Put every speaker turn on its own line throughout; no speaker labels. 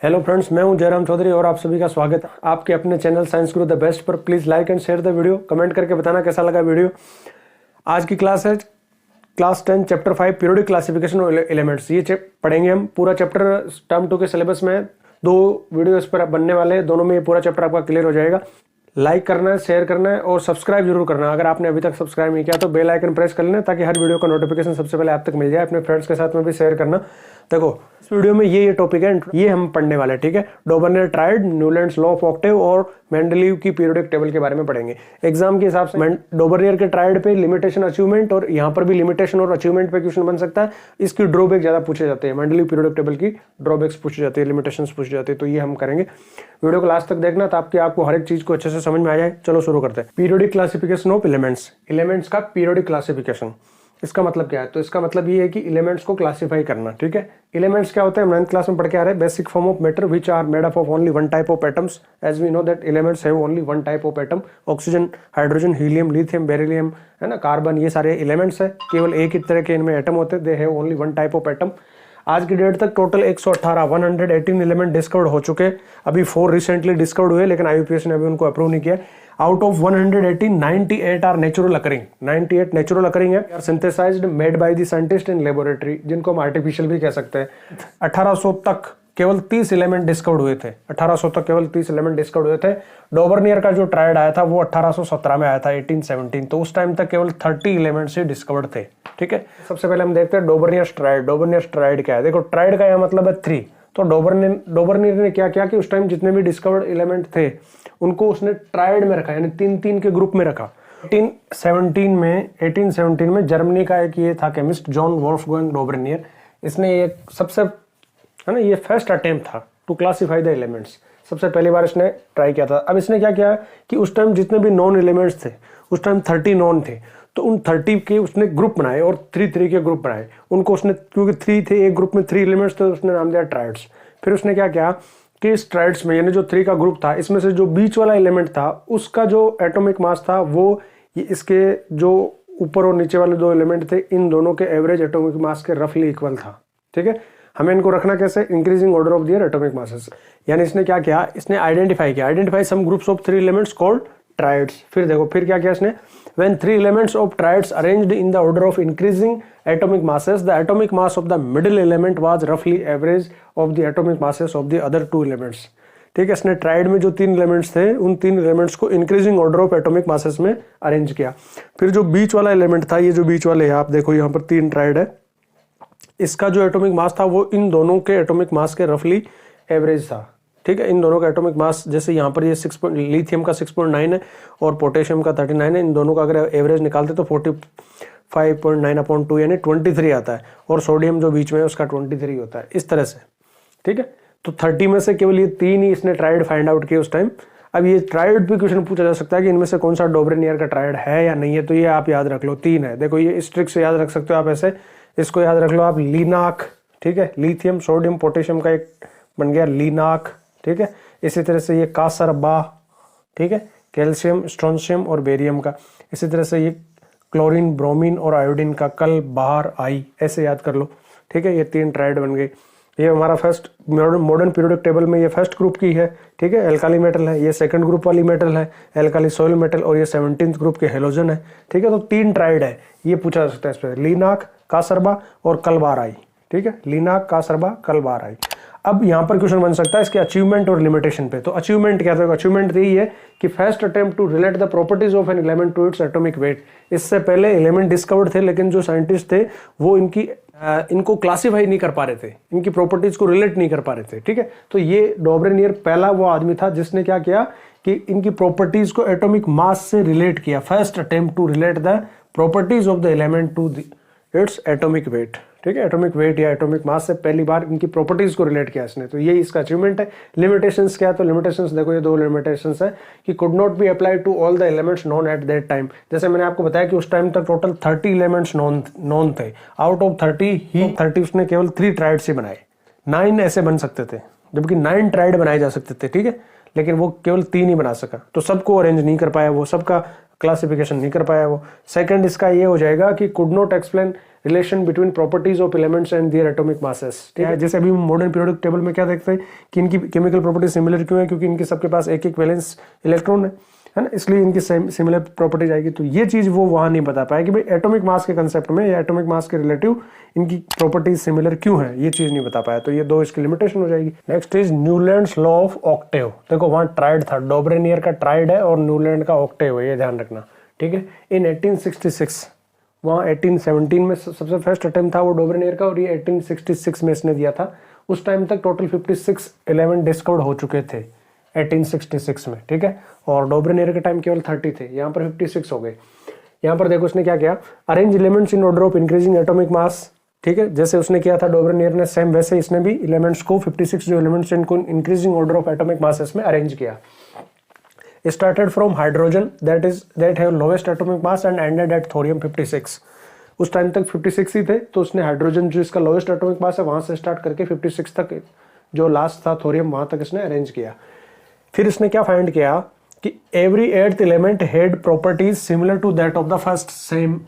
Hello friends, मैं हूं जयराम चौधरी और आप सभी का स्वागत है आपके अपने channel science Guru the best पर। Please like and share the video, comment करके बताना कैसा लगा वीडियो। आज की क्लास है class 10 chapter 5 periodic classification of elements. ये पढ़ेंगे हम पूरा चैप्टर। टर्म 2 के सिलेबस में 2 वीडियो इस पर बनने वाले हैं, दोनों में ये पूरा चैप्टर आपका क्लियर हो जाएगा। लाइक करना है, शेयर करना है और सब्सक्राइब जरूर करना है। अगर आपने अभी तक सब्सक्राइब नहीं किया तो बेल आइकन प्रेस कर लेना ताकि हर वीडियो का नोटिफिकेशन सबसे पहले आप तक मिल जाए। अपने फ्रेंड्स के साथ में भी शेयर करना। देखो, इस वीडियो में ये टॉपिक है, ये हम पढ़ने वाले हैं, ठीक है। Dobereiner triad, Newlands law of octave और मेंडलीव की पीरियोडिक टेबल के बारे में पढ़ेंगे एग्जाम के हिसाब से। डॉबरनियर के ट्रायड पे लिमिटेशन अचीवमेंट और यहाँ पर भी लिमिटेशन और अचीवमेंट पे क्वेश्चन बन सकता है। इसकी ड्रॉबैक ज्यादा पूछे जाते हैं, मेंडलीव पीरियोडिक टेबल की ड्रॉबैक्स पूछी जाती है, लिमिटेशंस पूछी जाती है। तो ये हम करेंगे। वीडियो को लास्ट तक देखना ताकि आपको हर एक चीज को अच्छे से समझ में आ जाए। चलो शुरू करते हैं। Periodic classification of elements, elements का पीरियोडिक क्लासिफिकेशन। इसका मतलब क्या है? तो इसका मतलब ये है कि एलिमेंट्स को क्लासिफाई करना, ठीक है। एलिमेंट्स क्या होते हैं? 9th क्लास में पढ़ के आ रहे हैं। Basic form of matter which are made up of only one type of atoms. As we know that elements have only one type of atom. Oxygen, hydrogen, helium, lithium, beryllium, है ना, carbon, ये सारे elements है। केवल एक ही तरह के इनमें एटम होते हैं। They have only one type of atom. आज की डेट तक टोटल 118 एलिमेंट डिस्कवर्ड हो चुके। अभी 4 रिसेंटली डिस्कवर्ड हुए, लेकिन आईयूपीएस ने अभी उनको अप्रूव नहीं किया। Out of 118, 98 are natural occurring. 98 natural occurring है, are synthesized made by the scientist in laboratory, जिनको हम आर्टिफिशियल भी कह सकते हैं। 1800 तक केवल 30 एलिमेंट डिस्कवर्ड हुए थे। 1800 तक केवल 30 एलिमेंट डिस्कवर्ड हुए थे। डॉबरनियर का जो ट्रायड आया था वो 1817 में आया था, 1817। तो उस टाइम तक केवल 30 एलिमेंट्स ही डिस्कवर्ड थे, ठीक है। सबसे पहले हम देखते हैं डॉबरनियर ट्रायड। डॉबरनियर ट्रायड क्या है? देखो, ट्रायड का यह मतलब है 3। तो डॉबरनियर ने क्या किया कि उस टाइम जितने भी डिस्कवर्ड एलिमेंट थे उनको उसने ट्रायड में रखा, यानी 3-3 के ग्रुप में रखा। 1817 में जर्मनी का एक ये था केमिस्ट, जॉन वोल्फगैंग डॉबरनियर। इसने एक सबसे, है ना, ये फर्स्ट अटेम्प्ट था टू क्लासिफाई द एलिमेंट्स। सबसे पहली बार इसने ट्राई किया था। अब इसने क्या किया कि उस टाइम जितने भी नॉन एलिमेंट्स थे, उस टाइम 30 नॉन थे, तो उन 30 के उसने ग्रुप बनाए और 3 के ग्रुप बनाए। उनको उसने, क्योंकि 3 थे, एक ग्रुप में 3 एलिमेंट्स थे, तो उसने नाम दिया ट्रायड्स। फिर उसने क्या किया कि इस ट्रायड्स में, यानी जो 3 का ग्रुप था, इसमें से जो बीच वाला एलिमेंट था उसका जो एटॉमिक मास था वो इसके जो ऊपर और नीचे वाले 2 एलिमेंट थे, इन दोनों के एवरेज एटॉमिक मास के रफली इक्वल था, ठीक है। हमें इनको रखना कैसे? Increasing order of their atomic masses. यानी इसने क्या किया, इसने identify some groups of 3 elements called triads. फिर देखो, फिर क्या किया इसने? When 3 elements of triads arranged in the order of increasing atomic masses, the atomic mass of the middle element was रफली average of the atomic masses of the other 2 elements, ठीक है। इसने ट्रायड में जो 3 एलिमेंट्स थे, उन 3 elements को increasing order of atomic masses में अरेंज किया। फिर जो बीच वाला एलिमेंट था, ये जो बीच वाले है, आप देखो यहाँ पर 3 ट्रायड है, इसका जो एटॉमिक मास था वो इन दोनों के एटॉमिक मास के रफली एवरेज था, ठीक है। इन दोनों का एटॉमिक मास, जैसे यहाँ पर ये लिथियम का 6.9 है और पोटेशियम का 39 है। इन दोनों का अगर एवरेज निकालते तो 45.9/2 यानी 23 आता है। और सोडियम जो बीच में है उसका 23 होता है, इस तरह से, ठीक है। तो 30 में से केवल ये 3 ही इसने ट्रायड फाइंड आउट किए उस टाइम। अब ये ट्रायड पे क्वेश्चन पूछा जा सकता है कि इनमें से कौन सा डॉबरनियर का ट्रायड है या नहीं है। तो ये आप याद रख लो, 3 है। देखो, ये इस ट्रिक से याद रख सकते हो आप, ऐसे इसको याद रख लो आप, लीनाक, ठीक है। लिथियम, सोडियम, पोटेशियम का एक बन गया लीनाक, ठीक है। इसी तरह से ये कासरबा, ठीक है, कैल्शियम, स्ट्रोंशियम और बेरियम का। इसी तरह से ये क्लोरीन, ब्रोमीन और आयोडीन का कल बाहर आई, ऐसे याद कर लो, ठीक है। ये 3 ट्रायड बन गई। ये हमारा फर्स्ट मॉडर्न पीरियोडिक टेबल में ये फर्स्ट ग्रुप की है, ठीक है, एल्काली मेटल है। ये सेकंड ग्रुप वाली मेटल है, एल्काली सॉइल मेटल, और ये 17th ग्रुप के हेलोजन है, ठीक है। तो 3 ट्रायड है, ये पूछा जा सकता है इस पर, लीनाक, कासरबा और कलबार आई, ठीक है। लीनाक, कासरबा, कलबार आई। अब यहाँ पर क्वेश्चन बन सकता है इसके अचीवमेंट और लिमिटेशन पे। तो अचीवमेंट क्या था? अचीवमेंट यही है कि first attempt to relate the properties of an element to its atomic weight. इससे पहले एलिमेंट डिस्कवर्ड थे, लेकिन जो साइंटिस्ट थे वो इनको क्लासिफाई नहीं कर पा रहे थे, इनकी प्रॉपर्टीज को रिलेट नहीं कर पा रहे थे, ठीक है। तो ये डॉबरनियर पहला वो आदमी था जिसने क्या किया कि इनकी प्रॉपर्टीज को एटॉमिक मास से रिलेट किया। First attempt to relate the properties of the element to its atomic weight, ठीक है। एटॉमिक वेट या एटॉमिक मास से पहली बार इनकी प्रॉपर्टीज को रिलेट किया इसने। तो ये इसका अचीवमेंट है। लिमिटेशंस क्या है? तो लिमिटेशंस देखो, ये 2 लिमिटेशंस है कि could not be applied to all the elements known at that time. जैसे मैंने आपको बताया कि उस टाइम तक टोटल 30 एलिमेंट्स नोन थे। आउट ऑफ 30 उसने केवल 3 ट्रायड से बनाए। 9 ऐसे बन सकते थे, जबकि 9 ट्रायड बनाए जा सकते थे, ठीक है, लेकिन वो केवल 3 ही बना सका। तो सबको अरेंज नहीं कर पाया, वो सबका क्लासिफिकेशन नहीं कर पाया वो। सेकंड इसका ये हो जाएगा कि could not explain relation between properties of elements and there atomic masses. ठीक है, जैसे अभी मॉडर्न पीरियोडिक टेबल में क्या देखते हैं कि इनकी केमिकल प्रॉपर्टी सिमिलर क्यों है, क्योंकि इनके सबके पास एक एक वैलेंस इलेक्ट्रॉन है ना, इसलिए इनकी सिमिलर प्रॉपर्टीज आएगी। तो ये चीज वो वहां नहीं बता पाया कि भाई एटॉमिक मास के कंसेप्ट में या एटॉमिक मास के रिलेटिव इनकी प्रॉपर्टीज सिमिलर क्यों है, ये चीज नहीं बता पाया। तो ये दो इसकी लिमिटेशन हो जाएगी। Next is Newlands law of Octave. देखो वहां ट्राइड था, डोब्रेनियर का ट्राइड है और न्यूलैंड का ऑक्टेव है, ये ध्यान रखना। ठीक है, इन 1866 वहाँ 1817 में सबसे फर्स्ट अटेम्प्ट था वो डोब्रेनियर का, और ये 1866 में इसने दिया था। उस टाइम तक टोटल 56 एलिमेंट डिस्कवर्ड हो चुके थे 1866 में। ठीक है, और डोब्रेनियर के टाइम केवल 30 थे, यहाँ पर 56 हो गए। यहाँ पर देखो उसने क्या किया, arrange elements in order of increasing atomic mass. ठीक है, जैसे उसने किया था डोब्रेनियर ने, सेम वैसे इसने भी एलिमेंट्स को 56 जो एलिमेंट्स इनको increasing order of atomic masses में अरेंज किया। Started from hydrogen that have lowest atomic mass and ended at thorium 56। उस टाइम तक 56 ही थे, तो उसने हाइड्रोजन जो इसका लोएस्ट एटॉमिक मास है वहां से स्टार्ट करके 56 तक जो लास्ट था थोरियम, वहां तक इसने अरेंज किया। फिर इसने क्या फाइंड किया कि every eighth element had properties similar to that of the first, same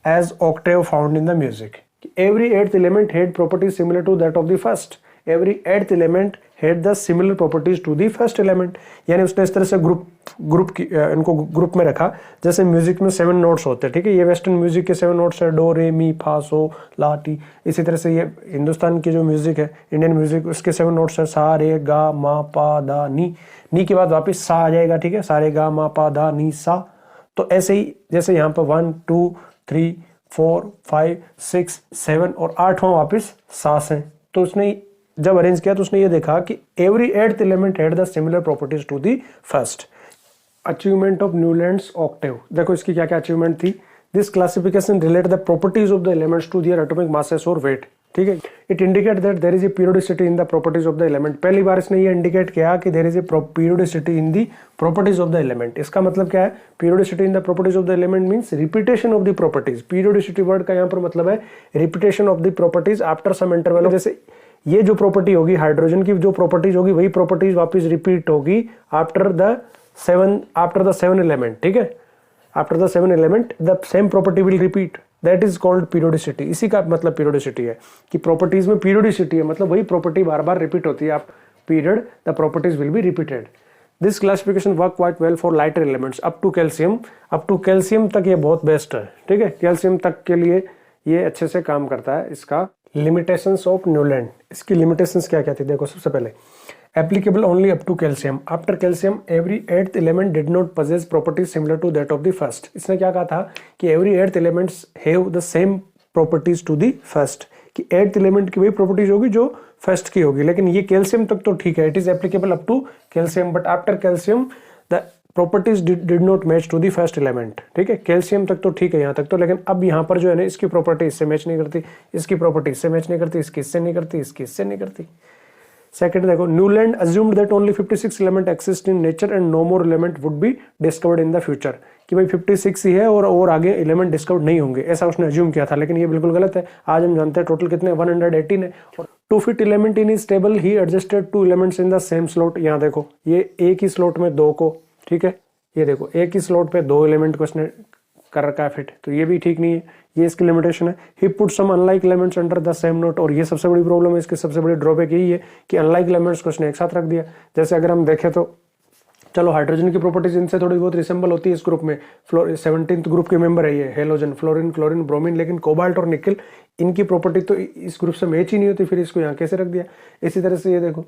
as octave found in the music. Every eighth element had properties similar to that of the first, every eighth element had the similar properties to the first element. यानी उसने इस तरह से इनको group में रखा, जैसे music में 7 नोट्स होते हैं। ठीक है, ये वेस्टर्न म्यूजिक के 7 नोट्स है, डो रे मी फा सो ला टी। इसी तरह से ये हिंदुस्तान की जो म्यूजिक है, इंडियन म्यूजिक, उसके 7 नोट्स है, सा रे गा मा पा दा नी। नी के बाद वापस सा आ जाएगा। ठीक है, सा रे गा मा पा दा नी सा। तो ऐसे ही जैसे यहाँ पर 1 2 3 4 5 6 7 और 8वां वापस सास है। तो उसने जब अरेंज किया तो उसने ये देखा कि every eighth element had the similar properties to the first. Achievement of Newlands octave, देखो इसकी क्या क्या अचीवमेंट थी। This classification relate the properties of the elements to their atomic masses और वेट। ठीक है, it indicate that there is a periodicity in the properties of the element. पहली बार इसने ये इंडिकेट किया कि there is a periodicity in the properties of the element. इसका मतलब क्या है, periodicity in the properties of the element means repetition of the properties. Periodicity word का यहाँ पर मतलब है repetition of the properties after some interval. जैसे ये जो प्रॉपर्टी होगी हाइड्रोजन की, जो प्रॉपर्टीज होगी वही प्रॉपर्टीज वापस रिपीट होगी आफ्टर द सेवन एलिमेंट। ठीक है, after the 7 element the same property will repeat, that is called periodicity. इसी का मतलब पीरियोडिसिटी है कि प्रॉपर्टीज में पीरियोडिसिटी है, मतलब वही प्रॉपर्टी बार बार रिपीट होती है। आप period the properties will be repeated. This classification work quite well for lighter elements up to calcium. Up to calcium तक ये बहुत बेस्ट है। ठीक है, कैल्शियम तक के लिए ये अच्छे से काम करता है। इसका लिमिटेशंस ऑफ न्यूलैंड, इसकी लिमिटेशंस क्या क्या थी देखो। सबसे पहले applicable only up to calcium. After calcium every eighth element did not possess properties similar to that of the first. इसने क्या कहा था कि every eighth elements have the same properties to the first, कि एर्थ एलिमेंट की वही properties होगी जो फर्स्ट की होगी। लेकिन ये कैल्शियम तक तो ठीक है, it is applicable up to calcium, but after calcium the properties did not match to the first element. ठीक है, कैल्शियम तक तो ठीक है यहाँ तक तो, लेकिन अब यहाँ पर जो है ना, इसकी प्रॉपर्टी इससे मैच नहीं करती, इसकी प्रॉपर्टी इससे मैच नहीं करती, इसकी इससे नहीं करती, इसकी इससे नहीं करती। सेकंड देखो, Newland assumed that only 56 element exist in nature and no more element would be discovered in the future. कि भाई 56 ही है और आगे एलिमेंट डिस्कवर्ड नहीं होंगे, ऐसा उसने अज्यूम किया था। लेकिन ये बिल्कुल गलत है। आज हम जानते हैं टोटल कितने 118 है। और 2 fit element in is table he adjusted 2 elements in the same slot. यहाँ देखो ये एक ही स्लॉट में 2 को, ठीक है, ये देखो एक ही स्लॉट पे 2 एलिमेंट को इसने कर रखा है फिट, तो ये भी ठीक नहीं है, ये इसकी लिमिटेशन है। He put some unlike elements under the same note, और ये सबसे बड़ी प्रॉब्लम है, इसकी सबसे बड़ी ड्रॉबैक यही है कि अनलाइक एलिमेंट्स को इसने एक साथ रख दिया। जैसे अगर हम देखें तो चलो हाइड्रोजन की प्रॉपर्टीज इनसे थोड़ी बहुत रिसेंबल होती है इस ग्रुप में, 17th ग्रुप के मेंबर है ये हेलोजन, फ्लोरीन, क्लोरीन, ब्रोमीन, लेकिन कोबाल्ट और निकल इनकी प्रॉपर्टी तो इस ग्रुप से मैच ही नहीं होती, फिर इसको यहाँ कैसे रख दिया। इसी तरह से ये देखो,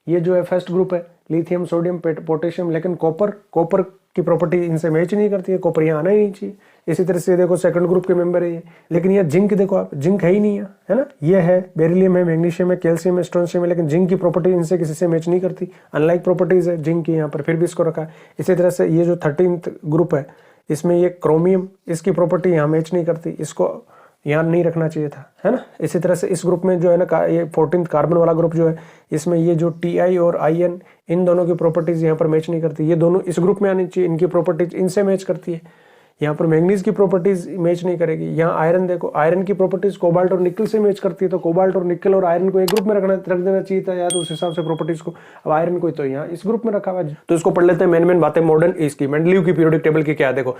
ये जो है फर्स्ट ग्रुप है, लिथियम, सोडियम, पोटेशियम, लेकिन कॉपर की प्रॉपर्टी इनसे मैच नहीं करती है, कॉपर यहाँ आना ही नहीं चाहिए। इसी तरह से देखो सेकंड ग्रुप के मेंबर है ये, लेकिन ये जिंक देखो आप, जिंक है ही नहीं है ना, ये है बेरिलियम है, मैग्नीशियम है, कैल्शियम है, स्ट्रोंशियम है, लेकिन जिंक की प्रॉपर्टी इनसे किसी से मैच नहीं करती, अनलाइक प्रॉपर्टीज है जिंक की यहाँ पर, फिर भी इसको रखा है। इसी तरह से ये जो 13th ग्रुप है, इसमें ये क्रोमियम, इसकी प्रॉपर्टी यहाँ मैच नहीं करती, इसको यहाँ नहीं रखना चाहिए था, है ना। इसी तरह से इस ग्रुप में जो है ना, ये 14th कार्बन वाला ग्रुप जो है, इसमें ये जो Ti और In, इन दोनों की प्रॉपर्टीज यहाँ पर मैच नहीं करती, ये दोनों इस ग्रुप में आनी चाहिए, इनकी प्रॉपर्टीज इनसे मैच करती है। यहाँ पर मैग्नीज की प्रॉपर्टीज मैच नहीं करेगी। यहाँ आयरन देखो, आयरन की प्रॉपर्टीज कोबाल्ट और निकल से मैच करती है, तो कोबाल्ट और निकल और आयरन को एक ग्रुप में रख देना चाहिए था यार, उस हिसाब से प्रॉपर्टीज को। अब आयरन को तो यहाँ इस ग्रुप में रखा हुआ है, तो इसको पढ़ लेते हैं। मेन बातें मॉडर्न इसकी मेंडलीव की पीरियोडिक टेबल की क्या है, देखो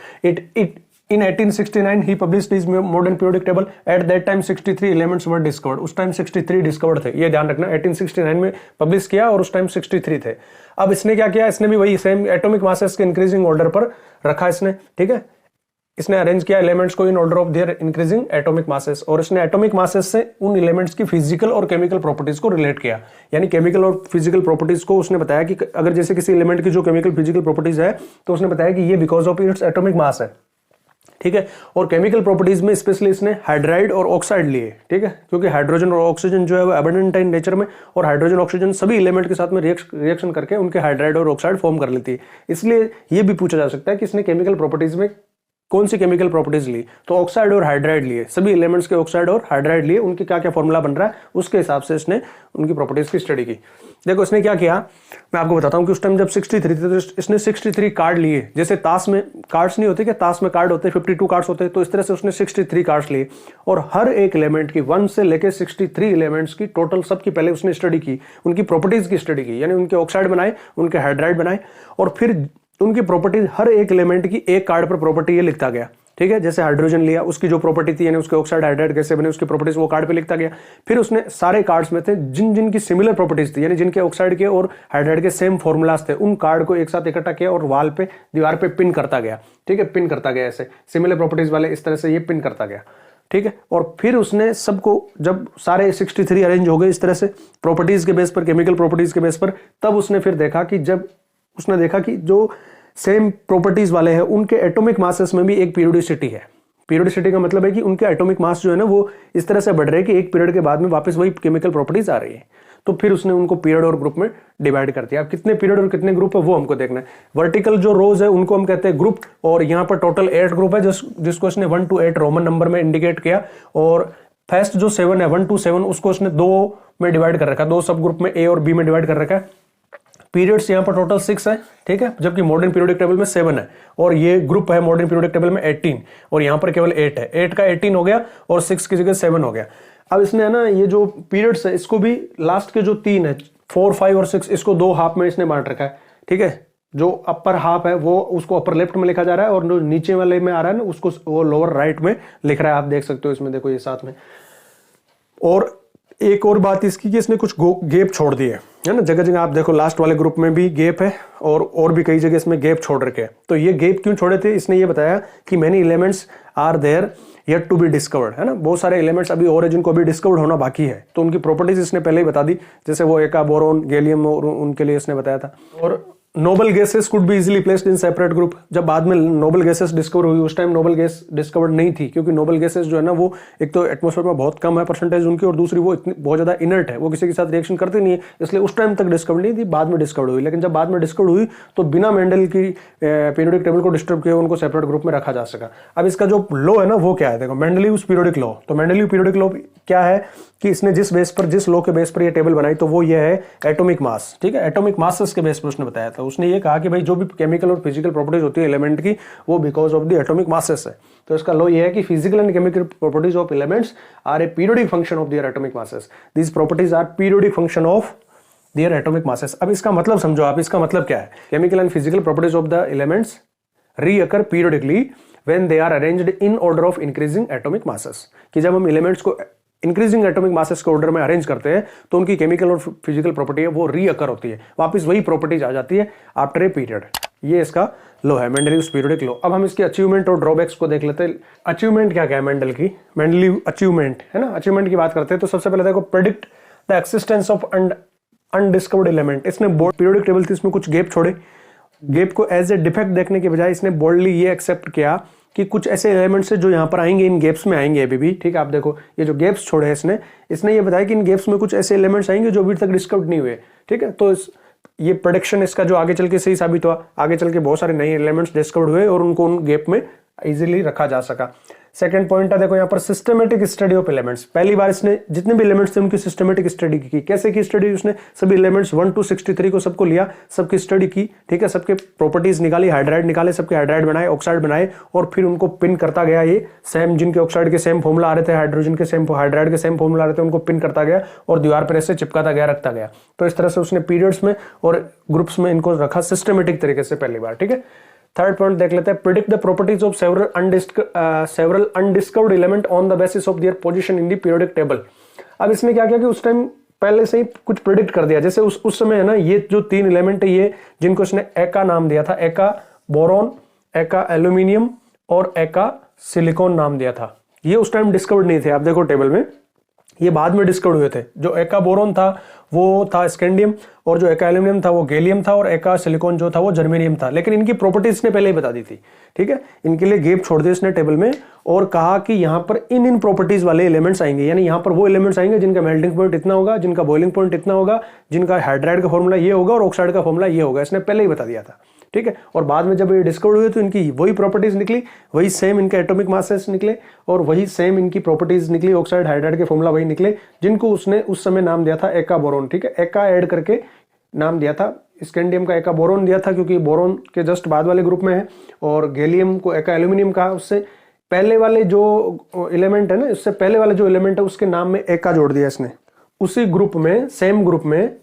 In 1869 he published his modern periodic table. At that time 63 elements were discovered. उस टाइम 63 डिस्कवर्ड थे, ये ध्यान रखना। 1869 में पब्लिश किया और उस टाइम 63 थे। अब इसने क्या किया, इसने भी वही सेम एटॉमिक मासेस के इंक्रीजिंग ऑर्डर पर रखा इसने, ठीक है। इसने अरेंज किया एलिमेंट्स को इन order of their increasing atomic masses, और इसने एटॉमिक मासेस से उन एलिमेंट्स की फिजिकल और केमिकल प्रॉपर्टीज को रिलेट किया। यानी केमिकल और फिजिकल प्रॉपर्टीज को उसने बताया कि अगर जैसे किसी एलिमेंट की जो केमिकल फिजिकल प्रॉपर्टीज है तो उसने बताया कि ये because of its atomic mass है, ठीक है। और केमिकल प्रॉपर्टीज में स्पेशली इसने हाइड्राइड और ऑक्साइड लिए, ठीक है, क्योंकि हाइड्रोजन और ऑक्सीजन जो है वो एबंडेंट है इन नेचर में, और हाइड्रोजन ऑक्सीजन सभी एलिमेंट के साथ में रिएक्शन करके उनके हाइड्राइड और ऑक्साइड फॉर्म कर लेती है। इसलिए ये भी पूछा जा सकता है कि इसने केमिकल प्रॉपर्टीज में कौन सी केमिकल प्रॉपर्टीज ली, तो ऑक्साइड और हाइड्राइड लिए, सभी एलिमेंट्स के ऑक्साइड और हाइड्राइड लिए, उनके क्या क्या फॉर्मूला बन रहा है उसके हिसाब से इसने उनकी प्रॉपर्टीज की स्टडी की। देखो इसने क्या किया, मैं आपको बताता हूं कि उस टाइम जब 63 थे तो इसने 63 कार्ड लिए। जैसे ताश में कार्ड्स नहीं होते, कि ताश में कार्ड होते 52 कार्ड्स होते, तो इस तरह से उसने 63 कार्ड्स लिए, और हर एक एलिमेंट की 1 से लेके 63 एलिमेंट्स की टोटल सबकी पहले उसने स्टडी की, उनकी प्रॉपर्टीज की स्टडी की, यानी उनके ऑक्साइड बनाए, उनके हाइड्राइड बनाए, और फिर उनकी प्रॉपर्टीज हर एक एलिमेंट की एक कार्ड पर प्रॉपर्टी ये लिखता गया, ठीक है। जैसे हाइड्रोजन लिया, उसकी जो प्रॉपर्टी थी, यानी उसके ऑक्साइड हाइड्राइड कैसे बने, उसकी प्रॉपर्टीज वो कार्ड पे लिखता गया। फिर उसने सारे कार्ड्स में थे जिन जिन की सिमिलर प्रॉपर्टीज थी, यानी जिनके ऑक्साइड के और हाइड्राइड के सेम फॉर्मूलाज थे, उन कार्ड को एक साथ इकट्ठा किया और वाल पे दीवार पे पिन करता गया, ठीक है, पिन करता गया ऐसे सिमिलर प्रॉपर्टीज वाले, इस तरह से ये पिन करता गया, ठीक है। और फिर उसने सबको, जब सारे 63 अरेंज हो गए इस तरह से प्रॉपर्टीज के बेस पर, केमिकल प्रॉपर्टीज के बेस पर, तब उसने फिर देखा कि जब उसने देखा कि जो सेम प्रॉपर्टीज वाले हैं उनके एटॉमिक मासेस में भी एक पीरियोडिसिटी है। पीरियोडिसिटी का मतलब है कि उनके एटॉमिक मास जो है ना वो इस तरह से बढ़ रहे हैं कि एक पीरियड के बाद में वापस वही केमिकल प्रॉपर्टीज आ रही है। तो फिर उसने उनको पीरियड और ग्रुप में डिवाइड कर दिया। अब कितने पीरियड और कितने ग्रुप है वो हमको देखना है। वर्टिकल जो रोज है उनको हम कहते हैं ग्रुप, और यहाँ पर टोटल 8 ग्रुप है जिसको उसने 1 to 8 रोमन नंबर में इंडिकेट किया। और फर्स्ट जो 7 है 1 to 7 उसको उसने 2 में डिवाइड कर रखा, 2 सब ग्रुप में, ए और बी में डिवाइड कर रखा है। पीरियड्स यहाँ पर टोटल 6 है, ठीक है, जबकि मॉडर्न पीरियोडिक टेबल में 7 है, और ये ग्रुप है मॉडर्न पीरियोडिक टेबल में 18, और यहाँ पर केवल 8 है। 8 का 18 हो गया और 6 की जगह 7 हो गया। अब इसने है ना ये जो पीरियड्स है इसको भी लास्ट के जो 3 है 4, 5 और 6 इसको 2 हाफ में इसने बांट रखा है, ठीक है। जो अपर हाफ है वो उसको अपर लेफ्ट में लिखा जा रहा है, और जो नीचे वाले में आ रहा है ना उसको वो लोअर राइट में लिख रहा है। आप देख सकते हो इसमें, देखो ये साथ में। और एक और बात इसकी कि इसने कुछ गैप छोड़ दिए है ना, जगह जगह आप देखो लास्ट वाले ग्रुप में भी गैप है, और भी कई जगह इसमें गैप छोड़ रखे हैं। तो ये गैप क्यों छोड़े थे, इसने ये बताया कि many elements are there yet to be discovered, है ना, बहुत सारे एलिमेंट्स अभी और है जिनको अभी डिस्कवर्ड होना बाकी है। तो उनकी प्रॉपर्टीज इसने पहले ही बता दी, जैसे वो एका, बोरोन, गैलियम, और उनके लिए इसने बताया था। और noble gases could be easily placed in separate group. जब बाद में नोबल गैसेस डिस्कवर हुई, उस टाइम नोबल गैस डिस्कवर्ड नहीं थी, क्योंकि नोबल गैसेस जो है ना वो एक तो एटमॉस्फेयर में बहुत कम है परसेंटेज उनकी, और दूसरी वो इतनी बहुत ज्यादा इनर्ट है, वो किसी के साथ रिएक्शन करती नहीं है, इसलिए उस टाइम तक डिस्कवर नहीं थी, बाद में डिस्कवर हुई। लेकिन जब बाद में डिस्कवर हुई तो बिना मेंडल की पीरियोडिक टेबल को डिस्टर्ब किए उनको सेपरेट ग्रुप में रखा जा सका। अब इसका जो लॉ है ना वो क्या है, देखो मेंडलीव्स पीरियोडिक लॉ। तो मेंडलीव पीरियोडिक लॉ क्या है कि इसने जिस बेस पर, जिस लॉ के बेस पर ये टेबल बनाई, तो वो ये है एटॉमिक मास, ठीक है। एटॉमिक मासेस के बेस पर उसने बताया था। उसने ये कहा कि भाई जो भी केमिकल और फिजिकल प्रॉपर्टीज होती है एलिमेंट की, वो because of the atomic masses है। तो इसका लॉ ये है कि physical and chemical properties of elements are a periodic function of their atomic masses. These properties are periodic function of their atomic masses. अब इसका मतलब समझो आप, इसका मतलब क्या है, chemical and physical properties of the elements recur periodically when they are arranged in order of increasing atomic masses. कि जब हम एलिमेंट्स को इंक्रीजिंग एटॉमिक मासेस के ऑर्डर में अरेंज करते हैं तो उनकी केमिकल और फिजिकल प्रॉपर्टी है वो रीअकर होती है, वापस वही प्रॉपर्टीज आ जाती है आफ्टर ए पीरियड। ये इसका लॉ है, मेंडलीव्स पीरियोडिक लॉ। अब हम इसके अचीवमेंट और ड्रॉबैक्स को देख लेते हैं। अचीवमेंट क्या क्या है मेंडल की, मेंडलीव अचीवमेंट है ना। अचीवमेंट की बात करते हैं तो सबसे पहले देखो, predict the existence of undiscovered element. इसने पीरियोडिक टेबल थी, इसमें कुछ गैप छोड़े, गैप को एज ए डिफेक्ट देखने के बजाय इसने बोल्डली ये एक्सेप्ट किया कि कुछ ऐसे एलिमेंट्स है जो यहाँ पर आएंगे, इन गैप्स में आएंगे अभी भी, ठीक है। आप देखो ये जो गैप्स छोड़े हैं इसने ये बताया कि इन गैप्स में कुछ ऐसे एलिमेंट्स आएंगे जो अभी तक डिस्कवर्ड नहीं हुए, ठीक है। तो ये प्रेडिक्शन इसका जो आगे चल के सही साबित हुआ, आगे चल के बहुत सारे नए एलिमेंट्स डिस्कवर्ड हुए और उनको उन गैप में इजीली रखा जा सका। सेकंड पॉइंट है देखो यहाँ पर सिस्टमेटिक स्टडी ऑफ एलिमेंट्स। पहली बार इसने जितने भी एलिमेंट्स थे उनकी सिस्टमेटिक स्टडी की। कैसे की स्टडी, उसने सभी एलिमेंट्स 1 to 63 को सबको लिया, सबकी स्टडी की, ठीक है, सबके प्रॉपर्टीज निकाली, हाइड्राइड निकाले, सबके हाइड्राइड बनाए, ऑक्साइड बनाए, और फिर उनको पिन करता गया। ये सेम जिनके ऑक्साइड के सेम फॉर्मूला आ रहे थे, हाइड्रोजन के सेम, हाइड्राइड के सेम फॉर्मूला आ रहे थे, उनको पिन करता गया और दीवार पर ऐसे चिपकाता गया, रखता गया। तो इस तरह से उसने पीरियड्स में और ग्रुप्स में इनको रखा सिस्टमेटिक तरीके से पहली बार, ठीक है। थर्ड पॉइंट देख लेते हैं, predict the properties of several undiscovered element on the basis of their position in the periodic table. अब इसने क्या किया कि उस टाइम पहले से ही कुछ प्रिडिक्ट कर दिया, जैसे उस समय है ना, ये जो 3 एलिमेंट है ये जिनको इसने एका नाम दिया था, एका बोरॉन, एका एल्यूमिनियम और एका सिलिकॉन नाम दिया था, ये उस टाइम डिस्कवर्ड नहीं थे। आप देखो टेबल में, ये बाद में डिस्कवर्ड हुए थे। जो एका बोरॉन था वो था स्कैंडियम, और जो एका एल्यूमिनियम था वो गैलियम था, और एका सिलिकॉन जो था वो जर्मेनियम था। लेकिन इनकी प्रॉपर्टीज इसने पहले ही बता दी थी, ठीक है। इनके लिए गैप छोड़ दिया इसने टेबल में, और कहा कि यहाँ पर इन प्रॉपर्टीज वाले एलिमेंट्स आएंगे, यानी यहाँ पर वो एलिमेंट्स आएंगे जिनका मेल्टिंग पॉइंट इतना होगा, जिनका बॉइलिंग पॉइंट इतना होगा, जिनका हाइड्राइड का फॉर्मूला ये होगा और ऑक्साइड का फॉर्मूला ये होगा। इसने पहले ही बता दिया था, ठीक है। और बाद में जब ये डिस्कवर हुए तो इनकी वही प्रॉपर्टीज निकली, वही सेम इनके एटॉमिक मासेस निकले, और वही सेम इनकी प्रॉपर्टीज निकली, ऑक्साइड हाइड्राइड के फॉर्मूला वही निकले, जिनको उसने उस समय नाम दिया था एका बोरॉन, ठीक है। एका ऐड करके नाम दिया था, स्कैंडियम का एका बोरॉन दिया था क्योंकि बोरॉन के जस्ट बाद वाले ग्रुप में है, और गैलियम को एका एल्यूमिनियम कहा। उससे पहले वाले जो एलिमेंट है ना, उससे पहले वाले जो एलिमेंट है उसके नाम में एका जोड़ दिया इसने। उसी ग्रुप में, सेम ग्रुप में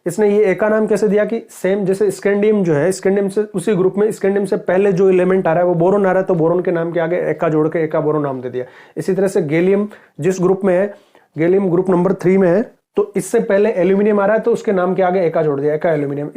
इसने ये एका नाम कैसे दिया कि सेम जैसे स्कैंडियम जो है, स्कैंडियम से उसी ग्रुप में स्कैंडियम से पहले जो एलिमेंट आ रहा है वो बोरोन आ रहा है, तो बोरोन के नाम के आगे एका जोड़ के एका बोरोन नाम दे दिया। इसी तरह से गैलियम जिस ग्रुप में है, गैलियम ग्रुप नंबर 3 में है, तो इससे पहले एल्यूमिनियम आ रहा है तो उसके नाम के आगे एका जोड़ दिया, एका एल्यूमिनियम।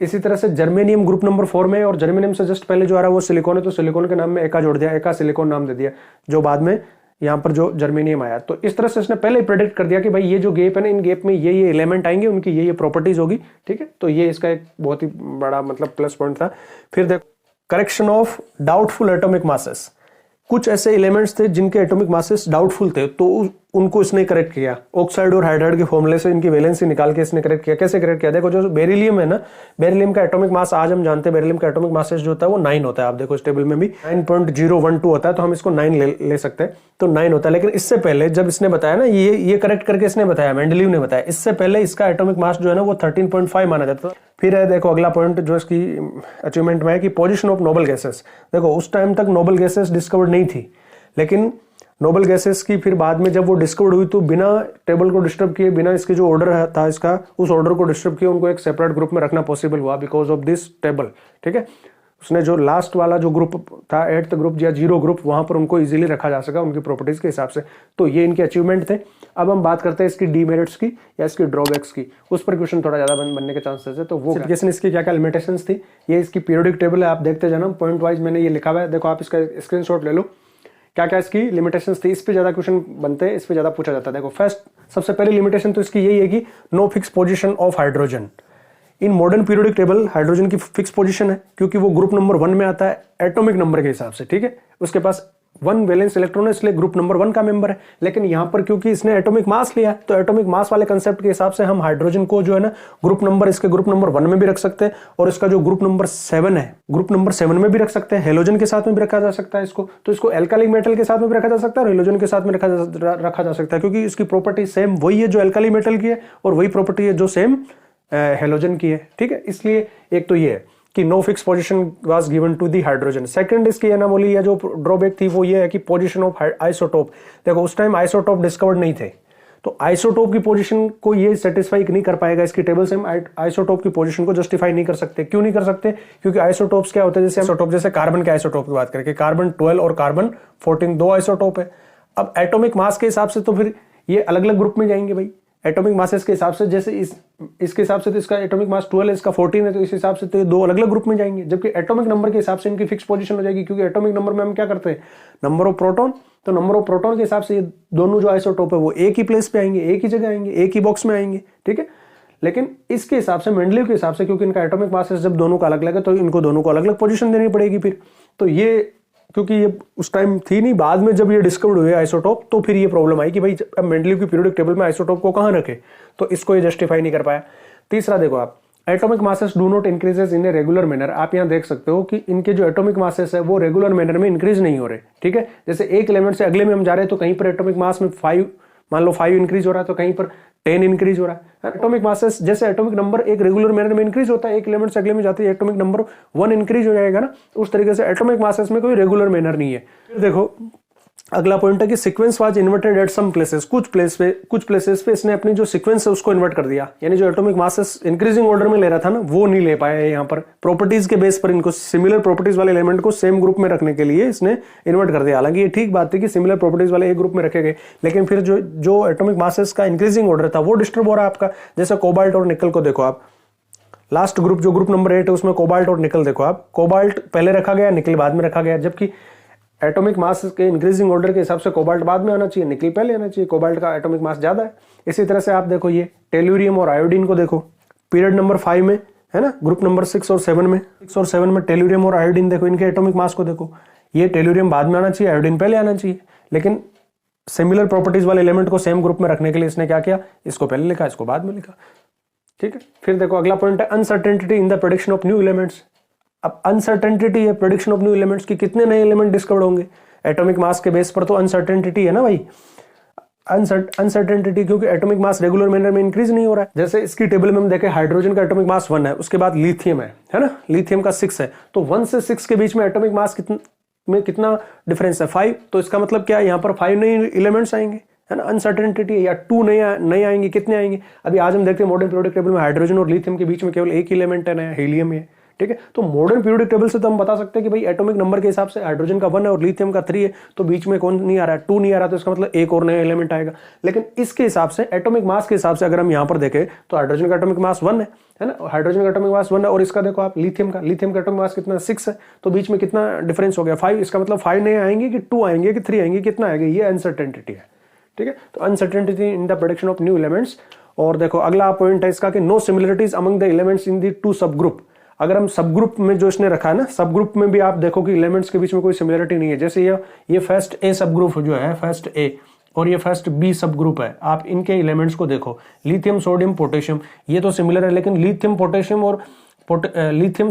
इसी तरह से जर्मेनियम ग्रुप नंबर 4 में है, और जर्मेनियम से जस्ट पहले जो आ रहा है वो सिलिकॉन है, तो सिलिकॉन के नाम में एका जोड़ दिया, एका सिलिकॉन नाम दे दिया, जो बाद में यहाँ पर जो जर्मेनियम आया। तो इस तरह से इसने पहले ही प्रेडिक्ट कर दिया कि भाई ये जो गैप है ना, इन गैप में ये एलिमेंट आएंगे, उनकी ये प्रॉपर्टीज होगी, ठीक है। तो ये इसका एक बहुत ही बड़ा मतलब प्लस पॉइंट था। फिर देखो, correction of doubtful atomic masses. कुछ ऐसे एलिमेंट्स थे जिनके एटॉमिक मासेस डाउटफुल थे, तो उनको इसने करेक्ट किया। ऑक्साइड और हाइड्राइड के फॉर्मूले से इनकी वैलेंसी निकाल के इसने करेक्ट किया। कैसे करेक्ट किया? देखो, जो बेरिलियम है ना, बेरिलियम का एटॉमिक मास आज हम जानते हैं, बेरिलियम का एटॉमिक मास जो होता है वो 9 होता है। आप देखो इस टेबल में भी 9.012 होता है, तो हम इसको 9 ले सकते हैं, तो 9 होता है। लेकिन इससे पहले जब इसने बताया ना, ये करेक्ट करके इसने बताया, मेंडलीव ने बताया, इससे पहले इसका एटॉमिक मास जो है ना वो 13.5 माना जाता था। फिर है देखो अगला पॉइंट जो इसकी अचीवमेंट में है कि पोजिशन ऑफ नोबल गैसेस। देखो उस टाइम तक नोबल गैसेस डिस्कवर्ड नहीं थी, लेकिन नोबल गैसेस की फिर बाद में जब वो डिस्कवर्ड हुई तो बिना टेबल को डिस्टर्ब किए, बिना इसके जो ऑर्डर था इसका, उस ऑर्डर को डिस्टर्ब किए, उनको एक सेपरेट ग्रुप में रखना पॉसिबल हुआ बिकॉज ऑफ दिस टेबल, ठीक है। उसने जो लास्ट वाला जो ग्रुप था, 8th ग्रुप या 0 ग्रुप, वहां पर उनको इजीली रखा जा सका उनकी प्रॉपर्टीज के हिसाब से। तो ये इनके अचीवमेंट थे। अब हम बात करते हैं इसकी डीमेरिट्स की या इसकी ड्रॉबैक्स की। उस पर क्वेश्चन थोड़ा ज्यादा बनने के चांसेस है। तो वो इसकी क्या क्या लिमिटेशंस थी, ये इसकी पीरियोडिक टेबल है, आप देखते जाना, पॉइंट वाइज मैंने ये लिखा हुआ है। देखो आप इसका स्क्रीनशॉट ले लो, क्या क्या इसकी लिमिटेशंस थी। इस पे ज्यादा क्वेश्चन बनते हैं, इस पे ज्यादा पूछा जाता है। देखो फर्स्ट, सबसे पहली लिमिटेशन तो इसकी यही है कि no fix position of hydrogen. In modern periodic table hydrogen की फिक्स पोजीशन है, क्योंकि वो ग्रुप नंबर 1 में आता है एटॉमिक नंबर के हिसाब से, ठीक है। उसके पास 1 वैलेंस इलेक्ट्रॉन है, इसलिए ग्रुप नंबर 1 का मेंबर है। लेकिन यहां पर क्योंकि इसने एटॉमिक मास लिया, तो एटॉमिक मास वाले कंसेप्ट के हिसाब से हम हाइड्रोजन को जो है ना ग्रुप नंबर, इसके ग्रुप नंबर 1 में भी रख सकते हैं, और इसका जो ग्रुप नंबर 7 है, ग्रुप नंबर 7 में भी रख सकते हैं। हेलोजन के साथ में भी रखा जा सकता है इसको, तो इसको एल्काली मेटल के साथ में भी रखा जा सकता है और हेलोजन के साथ में रखा जा सकता है, क्योंकि इसकी प्रॉपर्टी सेम वही है जो एल्काली मेटल की है, और वही प्रॉपर्टी है जो सेम हेलोजन की है, ठीक है। इसलिए एक तो ये है कि no fix position was given to the hydrogen. Second इसकी एनामोली या जो ड्रॉबैक थी वो ये है कि पोजीशन ऑफ आइसोटोप। देखो उस टाइम आइसोटोप डिस्कवर्ड नहीं थे, तो आइसोटोप की पोजीशन को ये सेटिस्फाई नहीं कर पाएगा। इसकी टेबल से हम आइसोटोप की पोजीशन को जस्टिफाई नहीं कर सकते। क्यों नहीं कर सकते? क्योंकि आइसोटोप्स क्या होते हैं, जैसे आइसोटोप, जैसे कार्बन के आइसोटोप की बात करें, कार्बन 12 और कार्बन 14 दो आइसोटोप है। अब एटॉमिक मास के हिसाब से तो फिर ये अलग अलग ग्रुप में जाएंगे भाई, एटॉमिक मासेस के हिसाब से। जैसे इसके हिसाब से तो इसका एटॉमिक मास 12 है, इसका 14 है, तो इस हिसाब से तो ये दो अलग अलग ग्रुप में जाएंगे। जबकि एटॉमिक नंबर के हिसाब से इनकी फिक्स पोजीशन हो जाएगी, क्योंकि एटॉमिक नंबर में हम क्या करते हैं, नंबर ऑफ प्रोटॉन, तो नंबर ऑफ प्रोटॉन के हिसाब से ये दोनों जो आइसोटोप है वो एक ही प्लेस पे आएंगे, एक ही जगह आएंगे, एक ही बॉक्स में आएंगे, ठीक है। लेकिन इसके हिसाब से, मेंडलीव के हिसाब से, क्योंकि इनका एटॉमिक मास जब दोनों का अलग अलग है, तो इनको दोनों को अलग अलग पोजीशन देनी पड़ेगी फिर। तो ये क्योंकि ये उस टाइम थी नहीं, बाद में जब ये डिस्कवर्ड हुए आइसोटोप, तो फिर ये प्रॉब्लम आई कि भाई अब मेंडलीव की पीरियोडिक टेबल में आइसोटोप को कहां रखे, तो इसको ये जस्टिफाई नहीं कर पाया। तीसरा देखो आप, atomic masses do not increases in a regular manner. आप यहां देख सकते हो कि इनके जो एटॉमिक मासेस है वो रेगुलर मैनर में इंक्रीज नहीं हो रहे, ठीक है। जैसे एक एलिमेंट से अगले में हम जा रहे हैं, तो कहीं पर एटॉमिक मास में 5, मान लो 5 इंक्रीज हो रहा है, तो कहीं पर 10 इंक्रीज हो रहा है। एटॉमिक मासेस, जैसे एटॉमिक नंबर एक रेगुलर मैनर में इंक्रीज होता है, एक एलिमेंट से अगले में जाते हैं एटॉमिक नंबर 1 इंक्रीज हो जाएगा ना, उस तरीके से एटॉमिक मासेस में कोई रेगुलर मैनर नहीं है। देखो अगला पॉइंट है कि sequence was inverted at some places, कुछ प्लेसेस पे इसने अपनी जो सीक्वेंस है उसको इन्वर्ट कर दिया, यानी जो एटॉमिक मासेस इंक्रीजिंग ऑर्डर में ले रहा था ना वो नहीं ले पाया है। यहाँ पर प्रॉपर्टीज के बेस पर इनको सिमिलर प्रॉपर्टीज वाले एलिमेंट को सेम ग्रुप में रखने के लिए इसने इन्वर्ट कर दिया। हालांकि ये ठीक बात थी कि सिमिलर प्रॉपर्टीज वाले एक ग्रुप में रखे गए, लेकिन फिर जो एटॉमिक मासेस का इंक्रीजिंग ऑर्डर था वो डिस्टर्ब हो रहा है आपका। जैसे कोबाल्ट और निकल को देखो आप, लास्ट ग्रुप जो ग्रुप नंबर 8 है उसमें कोबाल्ट और निकल देखो आप, कोबाल्ट पहले रखा गया, निकल बाद में रखा गया, जबकि एटॉमिक मास के इंक्रीजिंग ऑर्डर के हिसाब से कोबाल्ट बाद में आना चाहिए, निकल पहले आना चाहिए, कोबाल्ट का एटॉमिक मास ज्यादा है। इसी तरह से आप देखो ये टेल्यूरियम और आयोडीन को देखो, पीरियड नंबर 5 में है ना, ग्रुप नंबर 6 और 7 में टेल्यूरियम और आयोडीन देखो, इनके एटॉमिक मास को देखो, ये टेल्यूरियम बाद में आना चाहिए, आयोडीन पहले आना चाहिए, लेकिन सिमिलर प्रॉपर्टीज वाले एलिमेंट को सेम ग्रुप में रखने के लिए इसने क्या किया, इसको पहले लिखा, इसको बाद में लिखा। ठीक है, फिर देखो अगला पॉइंट है uncertainty in the prediction of new elements. अब अनसर्टेनिटी है प्रेडिक्शन ऑफ न्यू एलिमेंट्स की, कितने नए एलिमेंट डिस्कवर होंगे एटॉमिक मास के बेस पर, तो अनसर्टेनिटी है ना भाई, अनसर्टेनिटी, क्योंकि एटॉमिक मास रेगुलर मैनर में इंक्रीज नहीं हो रहा है। जैसे इसकी टेबल में हम देखें, हाइड्रोजन का एटॉमिक मास 1 है, उसके बाद लिथियम है ना, लिथियम का 6 है, तो 1 से 6 के बीच में एटॉमिक मास कितना डिफरेंस है, 5, तो इसका मतलब क्या है, यहाँ पर 5 नए एलिमेंट्स आएंगे, है ना, अनसर्टेनिटी, या 2 नए आएंगे, कितने आएंगे। अभी आज हम देखते हैं मॉडर्न पीरियोडिक टेबल में हाइड्रोजन और लिथियम के बीच में केवल एक एलिमेंट है नया, हीलियम है। ठीक है, तो मॉडर्न पीरियोडिक टेबल से तो हम बता सकते हैं कि भाई एटॉमिक नंबर के हिसाब से हाइड्रोजन का 1 है और लिथियम का 3 है, तो बीच में कौन नहीं आ रहा है, 2 नहीं आ रहा, तो इसका मतलब एक और नया एलिमेंट आएगा। लेकिन इसके हिसाब से एटॉमिक मास के हिसाब से अगर हम यहाँ पर देखें तो हाइड्रोजन का एटॉमिक मास 1 है ना, हाइड्रोजन का एटॉमिक मास 1 है, और इसका देखो आप लिथियम का एटॉमिक मास कितना, 6 है, तो बीच में कितना डिफरेंस हो गया, 5। इसका मतलब 5 नए आएंगे कि 2 आएंगे कि 3 आएंगे, कितना आएगा, ये अनसर्टेनिटी है। ठीक है, तो uncertainty in the prediction of new elements. और देखो अगला पॉइंट है इसका कि no similarities among the elements in the 2 sub group. अगर हम सब ग्रुप में जो इसने रखा है ना, सब ग्रुप में भी आप देखो कि एलिमेंट्स के बीच में कोई सिमिलरिटी नहीं है। जैसे ये फर्स्ट ए सब ग्रुप जो है, फर्स्ट ए, और ये फर्स्ट बी सब ग्रुप है, आप इनके एलिमेंट्स को देखो, लिथियम सोडियम पोटेशियम, ये तो सिमिलर है, लेकिन लिथियम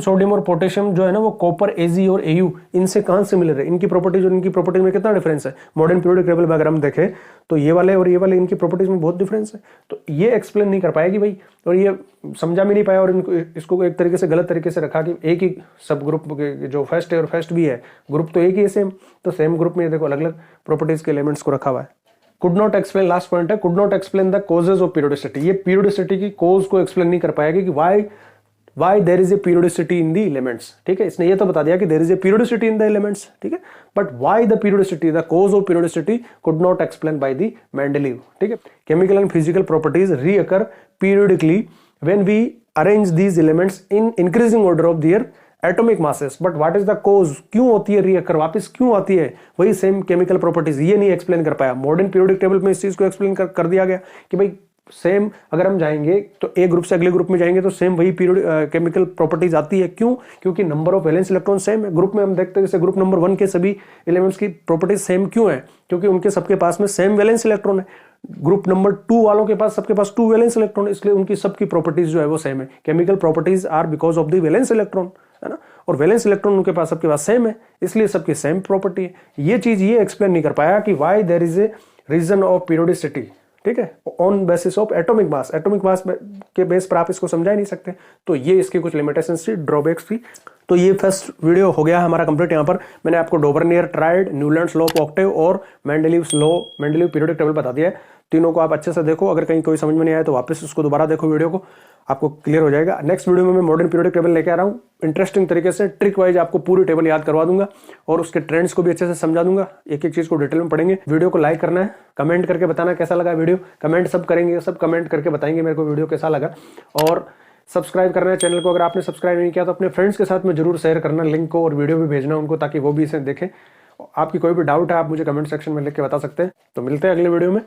सोडियम और पोटेशियम जो है ना, वो कॉपर एजी और एयू, इनसे कहां सिमिलर है, इनकी प्रॉपर्टीज और इनकी प्रॉपर्टीज में कितना डिफरेंस है। मॉडर्न पीरियोडिक टेबल में अगर हम देखें तो ये वाले और ये वाले इनकी प्रॉपर्टीज में बहुत डिफरेंस है, तो ये एक्सप्लेन नहीं कर पाएगी भाई, और ये समझा भी नहीं पाया, और इनको इसको एक तरीके से गलत तरीके से रखा कि एक ही सब ग्रुप जो फर्स्ट है और फर्स्ट बी है, ग्रुप तो एक ही है सेम, तो सेम ग्रुप में देखो अलग अलग प्रॉपर्टीज के एलिमेंट्स को रखा हुआ है। Could not explain, last point है, could not explain the causes of periodicity. ये पीरियोडिसिटी की कॉज को एक्सप्लेन नहीं कर पाएगी कि why there is a periodicity in the elements। ठीक है, इसने ये तो बता दिया कि there is a periodicity in the elements, ठीक है, but why the periodicity, the cause of periodicity could not explain by the Mendeleev। ठीक है, chemical and physical properties reoccur periodically when we arrange these elements in increasing order of their atomic masses, but what is the cause, क्यों होती है reoccur, वापस क्यों आती है वही सेम केमिकल प्रॉपर्टीज, ये नहीं एक्सप्लेन कर पाया। मॉडर्न पीरियोडिक टेबल में इस चीज को एक्सप्लेन कर दिया गया कि भाई सेम अगर हम जाएंगे तो एक ग्रुप से अगले ग्रुप में जाएंगे तो सेम वही पीरियड केमिकल प्रॉपर्टीज आती है। क्यों? क्योंकि number of valence electron same है। ग्रुप में हम देखते हैं जैसे ग्रुप नंबर 1 के सभी एलिमेंट्स की प्रॉपर्टीज सेम क्यों है? क्योंकि उनके सबके पास में सेम वैलेंस इलेक्ट्रॉन है। ग्रुप नंबर 2 वालों के पास सबके पास 2 वैलेंस इलेक्ट्रॉन, इसलिए उनकी सबकी प्रॉपर्टीज जो है वो सेम है। Chemical properties are because of the valence electron, है ना, और वैलेंस इलेक्ट्रॉन उनके पास सबके पास सेम है, इसलिए सबकी सेम प्रॉपर्टी है। ये चीज ये एक्सप्लेन नहीं कर पाया कि why there is a reason of periodicity, ठीक है, on basis of atomic mass. Atomic mass के बेस पर आप इसको समझा ही नहीं सकते। तो ये इसकी कुछ लिमिटेशंस थी, ड्रॉबैक्स थी। तो ये फर्स्ट वीडियो हो गया हमारा कंप्लीट। यहाँ पर मैंने आपको Dobereiner tried, Newlands law of octave और मेंडलीव पीरियोडिक टेबल बता दिया है। तीनों को आप अच्छे से देखो, अगर कहीं कोई समझ में नहीं आया तो वापस उसको दोबारा देखो, वीडियो को, आपको क्लियर हो जाएगा। नेक्स्ट वीडियो में मैं मॉडर्न पीरियोडिक टेबल लेके आ रहा हूँ, इंटरेस्टिंग तरीके से ट्रिक वाइज आपको पूरी टेबल याद करवा दूंगा और उसके ट्रेंड्स को भी अच्छे से समझा दूंगा। एक एक चीज को डिटेल में पढ़ेंगे। वीडियो को लाइक करना है, कमेंट करके बताना कैसा लगा वीडियो, कमेंट सब करेंगे, सब कमेंट करके बताएंगे मेरे को वीडियो कैसा लगा। और सब्सक्राइब करना है चैनल को, अगर आपने सब्सक्राइब नहीं किया तो अपने फ्रेंड्स के साथ में जरूर शेयर करना लिंक को, और वीडियो भी भेजना उनको ताकि वो भी इसे देखें। आपकी कोई भी डाउट है आप मुझे कमेंट सेक्शन में लिख के बता सकते हैं। तो मिलते हैं अगले वीडियो में।